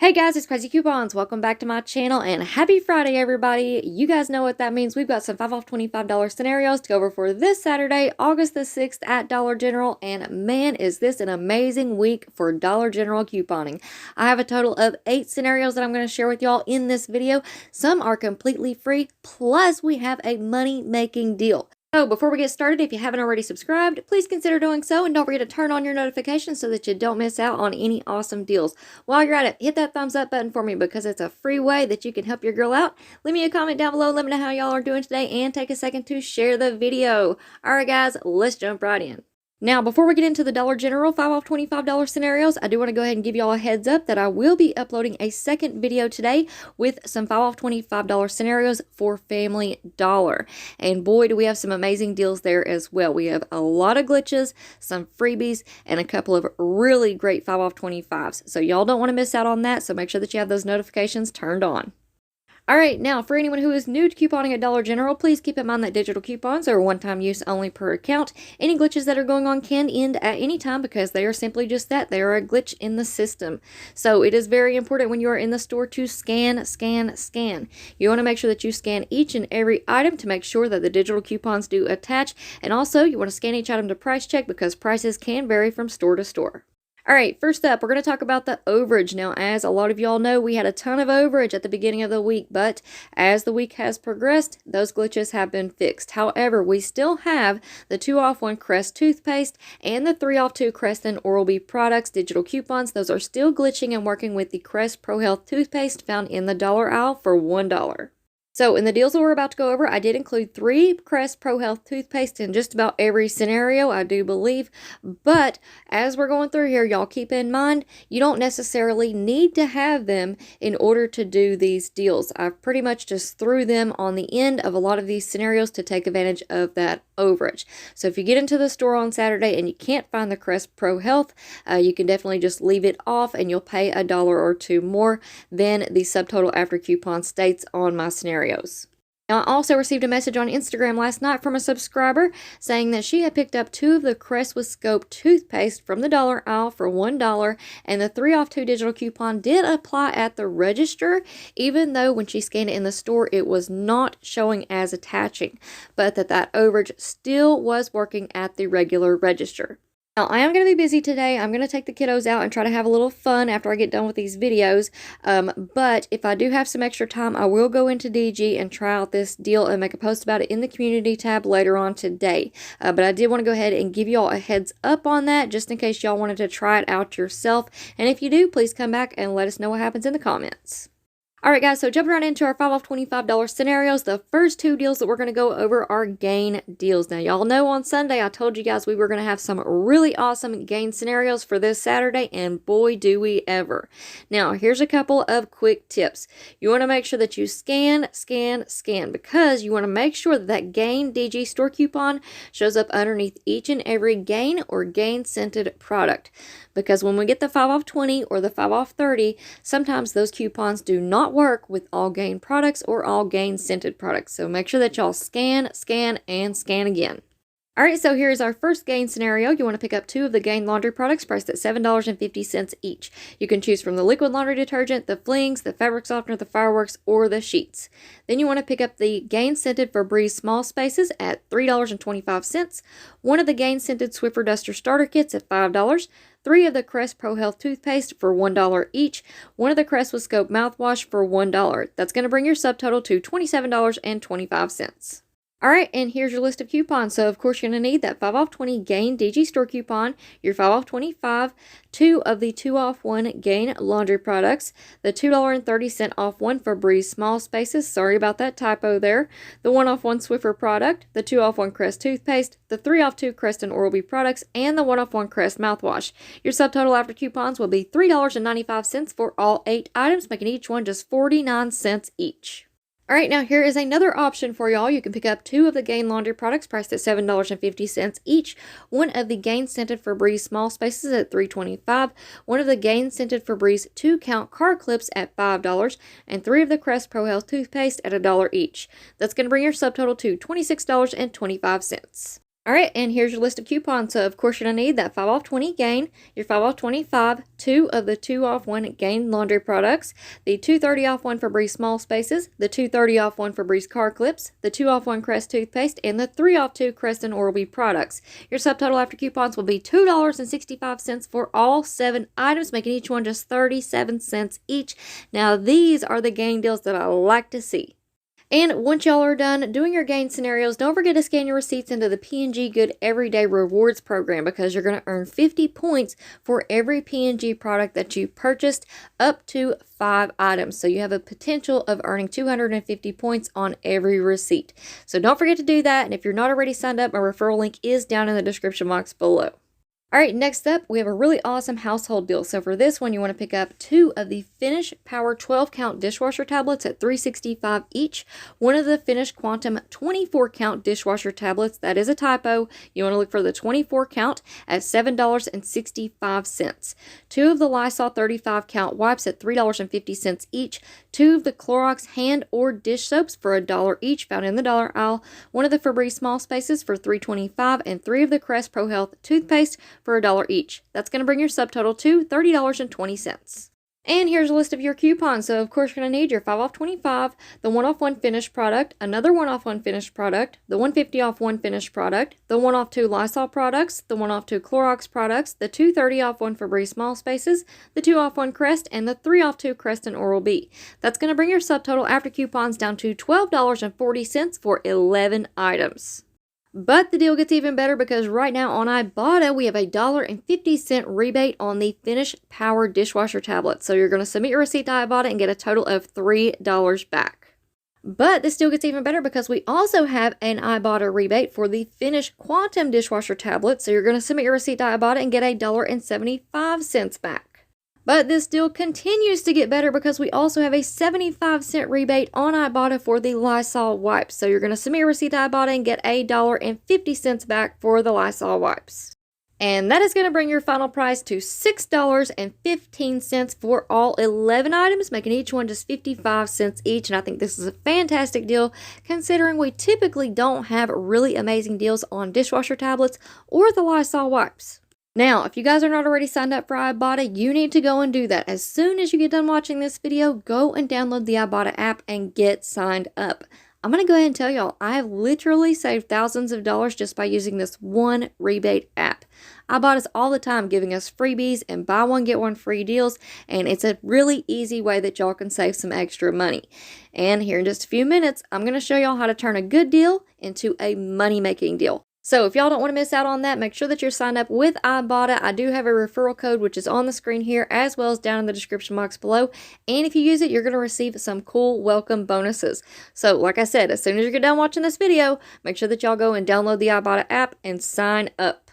Hey guys, it's Craz-E Coupons. Welcome back to my channel and happy Friday, everybody. You guys know what that means. We've got some 5 off $25 scenarios to go over for this Saturday, August the 6th at Dollar General. And man, is this an amazing week for Dollar General couponing. I have a total of 8 scenarios that I'm going to share with y'all in this video. Some are completely free, plus we have a money-making deal. So before we get started, if you haven't already subscribed, please consider doing so and don't forget to turn on your notifications so that you don't miss out on any awesome deals. While you're at it, hit that thumbs up button for me because it's a free way that you can help your girl out. Leave me a comment down below, let me know how y'all are doing today and take a second to share the video. Alright guys, let's jump right in. Now, before we get into the Dollar General 5 off $25 scenarios, I do want to go ahead and give y'all a heads up that I will be uploading a second video today with some 5 off $25 scenarios for Family Dollar. And boy, do we have some amazing deals there as well. We have a lot of glitches, some freebies, and a couple of really great 5 off 25s. So y'all don't want to miss out on that, so make sure that you have those notifications turned on. Alright, now for anyone who is new to couponing at Dollar General, please keep in mind that digital coupons are one-time use only per account. Any glitches that are going on can end at any time because they are simply just that. They are a glitch in the system. So it is very important when you are in the store to scan. You want to make sure that you scan each and every item to make sure that the digital coupons do attach. And also, you want to scan each item to price check because prices can vary from store to store. Alright, first up, we're going to talk about the overage. Now, as a lot of y'all know, we had a ton of overage at the beginning of the week, but as the week has progressed, those glitches have been fixed. However, we still have the 2 off 1 Crest toothpaste and the 3 off 2 Crest and Oral-B products digital coupons. Those are still glitching and working with the Crest Pro Health toothpaste found in the dollar aisle for $1. So in the deals that we're about to go over, I did include 3 Crest Pro Health toothpaste in just about every scenario, I do believe. But as we're going through here, y'all keep in mind, you don't necessarily need to have them in order to do these deals. I've pretty much just threw them on the end of a lot of these scenarios to take advantage of that overage. So if you get into the store on Saturday and you can't find the Crest Pro Health, you can definitely just leave it off and you'll pay $1 or $2 more than the subtotal after coupon states on my scenario. Now, I also received a message on Instagram last night from a subscriber saying that she had picked up 2 of the Crest with Scope toothpaste from the dollar aisle for $1, and the 3 off 2 digital coupon did apply at the register, even though when she scanned it in the store, it was not showing as attaching, but that overage still was working at the regular register. Now, I am going to be busy today. I'm going to take the kiddos out and try to have a little fun after I get done with these videos. But if I do have some extra time, I will go into DG and try out this deal and make a post about it in the community tab later on today. But I did want to go ahead and give y'all a heads up on that just in case y'all wanted to try it out yourself. And if you do, please come back and let us know what happens in the comments. Alright guys, so jumping right into our 5 off $25 scenarios, the first 2 deals that we're going to go over are gain deals. Now y'all know on Sunday I told you guys we were going to have some really awesome gain scenarios for this Saturday, and boy do we ever. Now here's a couple of quick tips. You want to make sure that you scan because you want to make sure that gain DG store coupon shows up underneath each and every gain or gain scented product. Because when we get the 5 off 20 or the 5 off 30, sometimes those coupons do not work with all gain products or all gain scented products. So make sure that y'all scan, and scan again. Alright, so here's our first gain scenario. You want to pick up 2 of the Gain laundry products priced at $7.50 each. You can choose from the liquid laundry detergent, the flings, the fabric softener, the fireworks, or the sheets. Then you want to pick up the Gain scented Febreze small spaces at $3.25, 1 of the Gain scented Swiffer Duster starter kits at $5, 3 of the Crest Pro Health toothpaste for $1 each, 1 of the Crest with Scope mouthwash for $1. That's going to bring your subtotal to $27.25. Alright, and here's your list of coupons. So, of course, you're going to need that 5 off 20 Gain DG store coupon, your 5 off 25, 2 of the 2 off 1 Gain laundry products, the $2.30 off 1 Febreze small spaces, sorry about that typo there, the 1 off 1 Swiffer product, the 2 off 1 Crest toothpaste, the 3 off 2 Crest and Oral-B products, and the 1 off 1 Crest mouthwash. Your subtotal after coupons will be $3.95 for all 8 items, making each one just 49 cents each. Alright, now here is another option for y'all. You can pick up 2 of the Gain laundry products priced at $7.50 each, 1 of the Gain scented Febreze small spaces at $3.25, 1 of the Gain scented Febreze 2-count car clips at $5, and 3 of the Crest Pro Health toothpaste at $1 each. That's going to bring your subtotal to $26.25. All right, and here's your list of coupons. So, of course, you're going to need that 5 off 20 Gain, your 5 off 25, 2 of the 2 off 1 Gain laundry products, the 230 off 1 Febreze small spaces, the 230 off 1 Febreze car clips, the 2 off 1 Crest toothpaste, and the 3 off 2 Crest and Oral-B products. Your subtotal after coupons will be $2.65 for all 7 items, making each one just 37 cents each. Now, these are the Gain deals that I like to see. And once y'all are done doing your Gain scenarios, don't forget to scan your receipts into the P&G Good Everyday Rewards program because you're going to earn 50 points for every P&G product that you purchased up to 5 items. So you have a potential of earning 250 points on every receipt. So don't forget to do that. And if you're not already signed up, my referral link is down in the description box below. All right, next up, we have a really awesome household deal. So for this one, you want to pick up 2 of the Finish Power 12-count dishwasher tablets at $3.65 each. 1 of the Finish Quantum 24-count dishwasher tablets, that is a typo. You want to look for the 24-count at $7.65. 2 of the Lysol 35-count wipes at $3.50 each. 2 of the Clorox hand or dish soaps for $1 each, found in the dollar aisle. 1 of the Febreze small spaces for $3.25, and 3 of the Crest Pro Health toothpaste for $1 each. That's going to bring your subtotal to $30.20. And here's a list of your coupons. So, of course, you're going to need your 5 off 25, the 1 off 1 finished product, another 1 off 1 finished product, the 150 off 1 finished product, the 1 off 2 Lysol products, the 1 off 2 Clorox products, the 230 off 1 Febreze small spaces, the 2 off 1 Crest, and the 3 off 2 Crest and Oral-B. That's going to bring your subtotal after coupons down to $12.40 for 11 items. But the deal gets even better because right now on Ibotta, we have a $1.50 rebate on the Finish Power dishwasher tablet. So you're going to submit your receipt to Ibotta and get a total of $3 back. But this deal gets even better because we also have an Ibotta rebate for the Finish Quantum dishwasher tablet. So you're going to submit your receipt to Ibotta and get $1.75 back. But this deal continues to get better because we also have a 75-cent rebate on Ibotta for the Lysol wipes. So you're going to submit your receipt to Ibotta and get $1.50 back for the Lysol wipes. And that is going to bring your final price to $6.15 for all 11 items, making each one just 55 cents each. And I think this is a fantastic deal considering we typically don't have really amazing deals on dishwasher tablets or the Lysol wipes. Now, if you guys are not already signed up for Ibotta, you need to go and do that. As soon as you get done watching this video, go and download the Ibotta app and get signed up. I'm going to go ahead and tell y'all, I have literally saved thousands of dollars just by using this one rebate app. Ibotta's all the time giving us freebies and buy one, get one free deals, and it's a really easy way that y'all can save some extra money. And here in just a few minutes, I'm going to show y'all how to turn a good deal into a money-making deal. So if y'all don't want to miss out on that, make sure that you're signed up with Ibotta. I do have a referral code, which is on the screen here, as well as down in the description box below. And if you use it, you're going to receive some cool welcome bonuses. So like I said, as soon as you get done watching this video, make sure that y'all go and download the Ibotta app and sign up.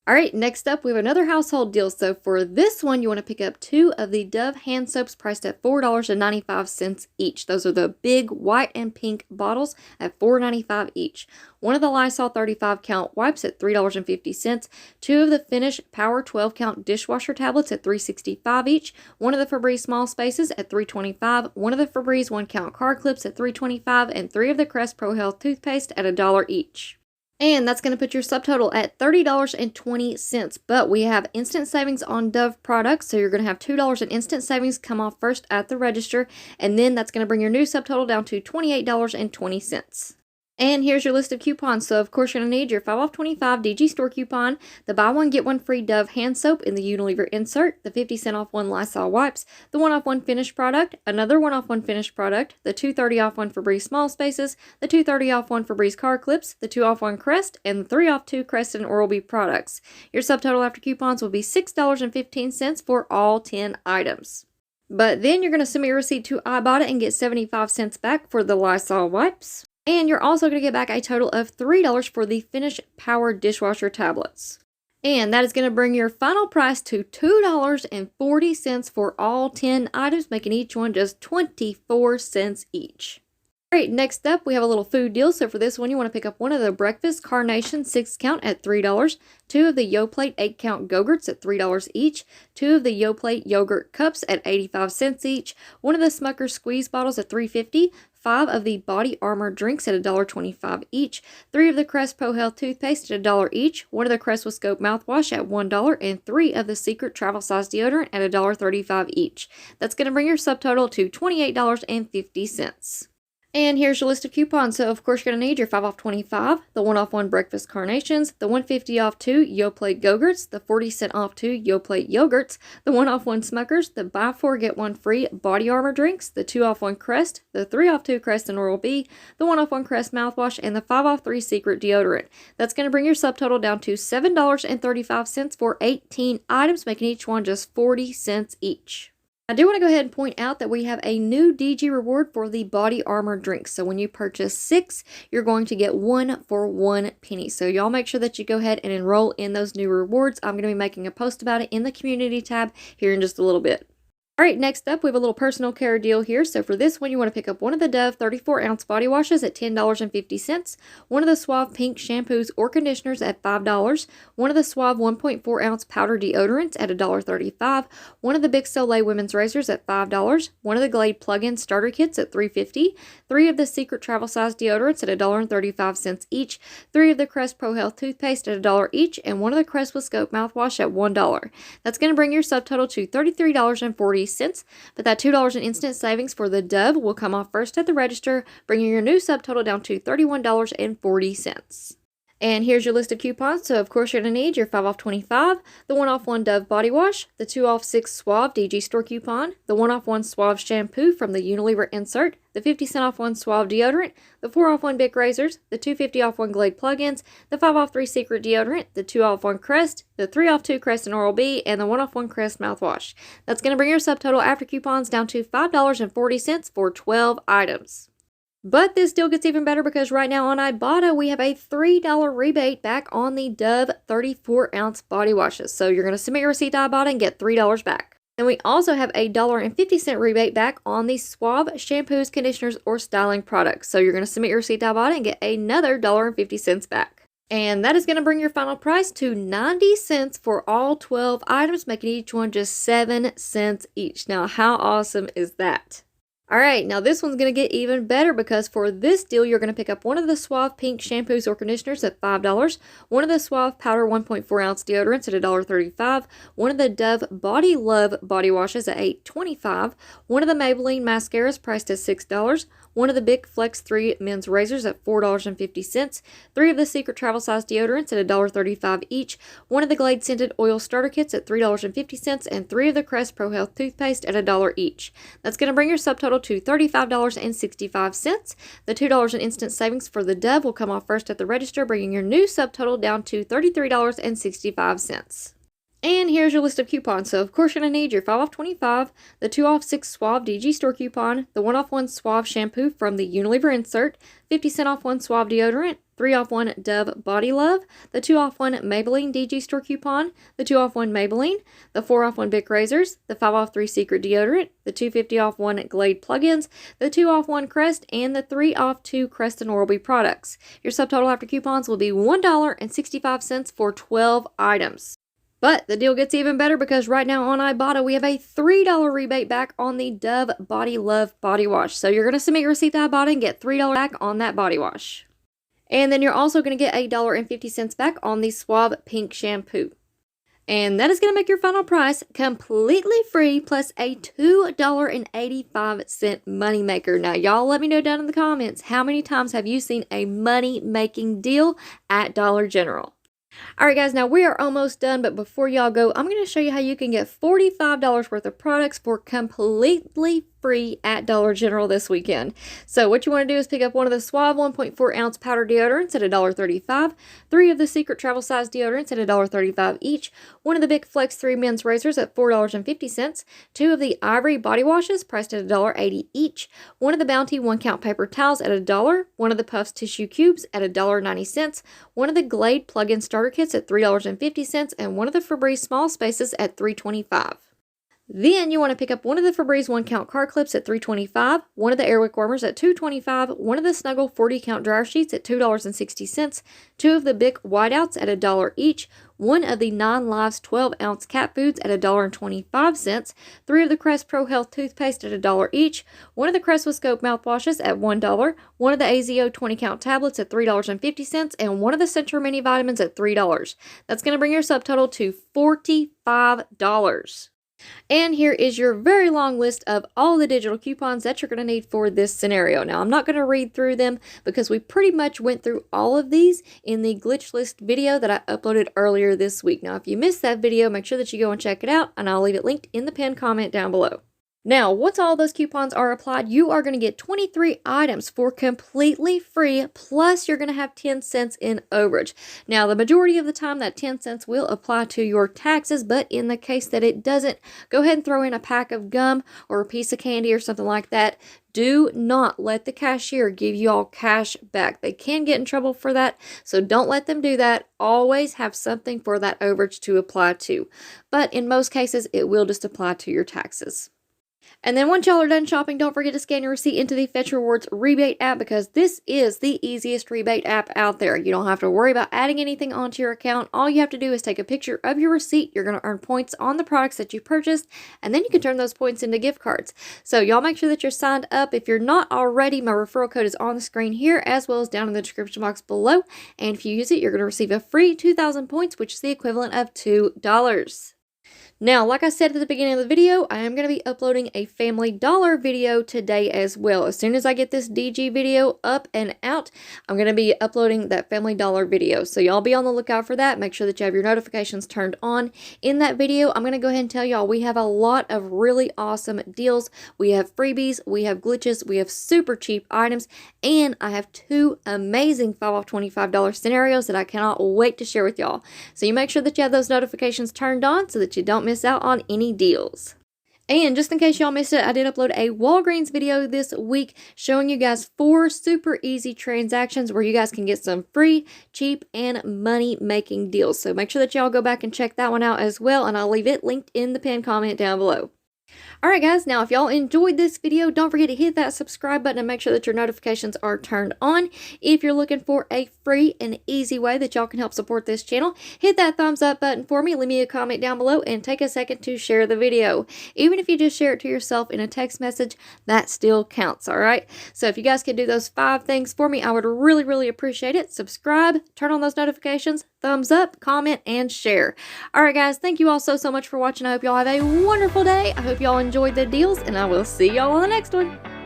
All right, next up, we have another household deal. So for this one, you want to pick up 2 of the Dove hand soaps priced at $4.95 each. Those are the big white and pink bottles at $4.95 each. 1 of the Lysol 35-count wipes at $3.50. 2 of the Finish Power 12-count dishwasher tablets at $3.65 each. 1 of the Febreze small spaces at $3.25. 1 of the Febreze 1-count car clips at $3.25. And 3 of the Crest Pro Health toothpaste at $1 each. And that's going to put your subtotal at $30.20. But we have instant savings on Dove products. So you're going to have $2 in instant savings come off first at the register. And then that's going to bring your new subtotal down to $28.20. And here's your list of coupons. So, of course, you're going to need your 5 off 25 DG store coupon, the buy one, get one free Dove hand soap in the Unilever insert, the 50-cent off 1 Lysol wipes, the 1 off 1 finished product, another 1 off 1 finished product, the 230 off 1 Febreze small spaces, the 230 off 1 Febreze car clips, the 2 off 1 Crest, and the 3 off 2 Crest and Oral-B products. Your subtotal after coupons will be $6.15 for all 10 items. But then you're going to submit your receipt to Ibotta and get 75 cents back for the Lysol wipes. And you're also going to get back a total of $3 for the Finish Power dishwasher tablets. And that is going to bring your final price to $2.40 for all 10 items, making each one just 24 cents each. All right, next up, we have a little food deal. So for this one, you want to pick up 1 of the Breakfast Carnation 6-count at $3, 2 of the Yoplait 8-count Go-Gurts at $3 each, 2 of the Yoplait yogurt cups at 85 cents each, 1 of the Smucker's squeeze bottles at $3.50, 5 of the Body Armor drinks at $1.25 each, 3 of the Crest Pro Health toothpaste at $1 each, 1 of the Crest with Scope mouthwash at $1, and 3 of the Secret Travel Size deodorant at $1.35 each. That's going to bring your subtotal to $28.50. And here's your list of coupons. So, of course, you're going to need your 5 off 25, the 1 off 1 breakfast carnations, the 150 off 2 Yoplait Go-Gurts, the 40 cent off 2 Yoplait Yogurts, the 1 off 1 Smuckers, the buy 4 get 1 free Body Armor drinks, the 2 off 1 Crest, the 3 off 2 Crest and Oral-B, the 1 off 1 Crest mouthwash, and the 5 off 3 Secret deodorant. That's going to bring your subtotal down to $7.35 for 18 items, making each one just 40 cents each. I do want to go ahead and point out that we have a new DG reward for the Body Armor drinks. So when you purchase 6, you're going to get 1 for 1 penny. So y'all make sure that you go ahead and enroll in those new rewards. I'm going to be making a post about it in the community tab here in just a little bit. All right, next up, we have a little personal care deal here. So for this one, you want to pick up one of the Dove 34-ounce body washes at $10.50, one of the Suave pink shampoos or conditioners at $5, one of the Suave 1.4-ounce powder deodorants at $1.35, one of the Big Soleil women's razors at $5, one of the Glade plug-in starter kits at $3.50, 3 of the Secret Travel Size deodorants at $1.35 each, 3 of the Crest Pro Health toothpaste at $1 each, and 1 of the Crest with Scope mouthwash at $1. That's going to bring your subtotal to $33.40. But that $2 in instant savings for the Dove will come off first at the register, bringing your new subtotal down to $31.40. And here's your list of coupons. So, of course, you're going to need your 5 off 25, the 1 off 1 Dove body wash, the 2 off 6 Suave DG store coupon, the 1 off 1 Suave shampoo from the Unilever insert, the 50 cent off 1 Suave deodorant, the 4 off 1 Bic razors, the 250 off 1 Glade plugins, the 5 off 3 Secret deodorant, the 2 off 1 Crest, the 3 off 2 Crest and Oral-B, and the 1 off 1 Crest mouthwash. That's going to bring your subtotal after coupons down to $5.40 for 12 items. But this deal gets even better because right now on Ibotta, we have a $3 rebate back on the Dove 34-ounce body washes. So you're going to submit your receipt to Ibotta and get $3 back. And we also have a $1.50 rebate back on the Suave shampoos, conditioners, or styling products. So you're going to submit your receipt to Ibotta and get another $1.50 back. And that is going to bring your final price to 90 cents for all 12 items, making each one just 7 cents each. Now, how awesome is that? All right, now this one's going to get even better because for this deal, you're going to pick up one of the Suave pink shampoos or conditioners at $5, one of the Suave powder 1.4-ounce deodorants at $1.35, one of the Dove Body Love body washes at $8.25, one of the Maybelline mascaras priced at $6, one of the Bic Flex 3 men's razors at $4.50, 3 of the Secret Travel Size deodorants at $1.35 each, one of the Glade scented oil starter kits at $3.50, and 3 of the Crest Pro Health toothpaste at $1 each. That's going to bring your subtotal to $35.65. The $2 in instant savings for the Dove will come off first at the register, bringing your new subtotal down to $33.65. And here's your list of coupons. So, of course, you're going to need your 5 off 25, the 2 off 6 Suave DG store coupon, the 1 off 1 Suave shampoo from the Unilever insert, 50 cent off 1 Suave deodorant, 3 off 1 Dove Body Love, the 2 off 1 Maybelline DG store coupon, the 2 off 1 Maybelline, the 4 off 1 Bic razors, the 5 off 3 Secret deodorant, the 250 off 1 Glade plugins, the 2 off 1 Crest, and the 3 off 2 Crest and Oral-B products. Your subtotal after coupons will be $1.65 for 12 items. But the deal gets even better because right now on Ibotta, we have a $3 rebate back on the Dove Body Love body wash. So you're going to submit your receipt to Ibotta and get $3 back on that body wash. And then you're also going to get $1.50 back on the Suave pink shampoo. And that is going to make your final price completely free plus a $2.85 moneymaker. Now, y'all let me know down in the comments, how many times have you seen a money-making deal at Dollar General? Alright guys, now we are almost done, but before y'all go, I'm going to show you how you can get $45 worth of products for completely free at Dollar General this weekend. So what you want to do is pick up one of the Suave 1.4-ounce powder deodorants at $1.35, 3 of the Secret Travel Size deodorants at $1.35 each, one of the Bic Flex 3 men's razors at $4.50, 2 of the Ivory body washes priced at $1.80 each, one of the Bounty 1-count paper towels at $1, one of the Puffs tissue cubes at $1.90, one of the Glade plug-in starter kits at $3.50, and one of the Febreze small spaces at $3.25. Then you want to pick up one of the Febreze 1-count car clips at $3.25, one of the Airwick warmers at $2.25, one of the Snuggle 40-count dryer sheets at $2.60, two of the Bic whiteouts at $1 each, one of the 9 Lives 12-ounce cat foods at $1.25, three of the Crest Pro Health toothpaste at $1 each, one of the Crest with Scope mouthwashes at $1, one of the AZO 20-count tablets at $3.50, and one of the Centrum Mini Vitamins at $3. That's going to bring your subtotal to $45. And here is your very long list of all the digital coupons that you're going to need for this scenario. Now, I'm not going to read through them because we pretty much went through all of these in the glitch list video that I uploaded earlier this week. Now, if you missed that video, make sure that you go and check it out, and I'll leave it linked in the pinned comment down below. Now, once all those coupons are applied, you are going to get 23 items for completely free, plus you're going to have 10 cents in overage. Now, the majority of the time, that 10 cents will apply to your taxes, but in the case that it doesn't, go ahead and throw in a pack of gum or a piece of candy or something like that. Do not let the cashier give you all cash back. They can get in trouble for that, so don't let them do that. Always have something for that overage to apply to. But in most cases, it will just apply to your taxes. And then once y'all are done shopping, don't forget to scan your receipt into the Fetch Rewards Rebate app, because this is the easiest rebate app out there. You don't have to worry about adding anything onto your account. All you have to do is take a picture of your receipt. You're going to earn points on the products that you purchased, and then you can turn those points into gift cards. So y'all make sure that you're signed up. If you're not already, my referral code is on the screen here as well as down in the description box below. And if you use it, you're going to receive a free 2,000 points, which is the equivalent of $2. Now, like I said at the beginning of the video, I am going to be uploading a Family Dollar video today as well. As soon as I get this DG video up and out, I'm going to be uploading that Family Dollar video. So y'all be on the lookout for that. Make sure that you have your notifications turned on. In that video, I'm going to go ahead and tell y'all we have a lot of really awesome deals. We have freebies, we have glitches, we have super cheap items, and I have 2 amazing 5 off $25 scenarios that I cannot wait to share with y'all. So you make sure that you have those notifications turned on so that you don't miss out on any deals. And just in case y'all missed it, I did upload a Walgreens video this week showing you guys 4 super easy transactions where you guys can get some free, cheap, and money-making deals. So make sure that y'all go back and check that one out as well, and I'll leave it linked in the pinned comment down below. Alright guys, now if y'all enjoyed this video, don't forget to hit that subscribe button and make sure that your notifications are turned on. If you're looking for a free and easy way that y'all can help support this channel, hit that thumbs up button for me, leave me a comment down below, and take a second to share the video. Even if you just share it to yourself in a text message, that still counts, alright? So if you guys could do those 5 things for me, I would really appreciate it. Subscribe, turn on those notifications, thumbs up, comment, and share. Alright guys, thank you all so much for watching. I hope y'all have a wonderful day. I hope y'all enjoyed the deals, and I will see y'all on the next one.